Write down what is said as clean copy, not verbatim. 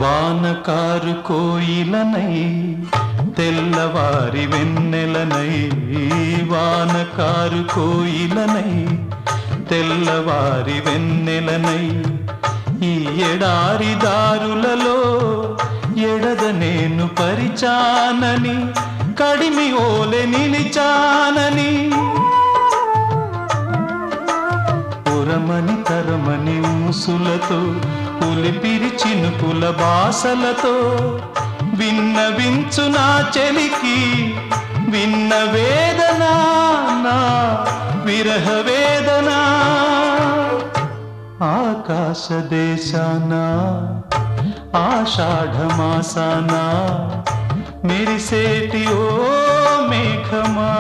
వానకారు కోయిలనై తెల్లవారి వెన్నెలనై, వానకారు కోయిలనై తెల్లవారి వెన్నెలనై, ఈ ఎడారి దారులలో ఎడద నేను పరిచానని, కడిమి ఓలె నిలిచానని, ఉరమని తరమని ఊసులతో ఉలిపిరి చినుకుల బాసలతో విన్నవించు నా చెలికి విన్న వేదన, నా విరహ వేదన. ఆకాశ దేశాన ఆషాఢమాసాన మెరిసేటి ఓ మేఘమా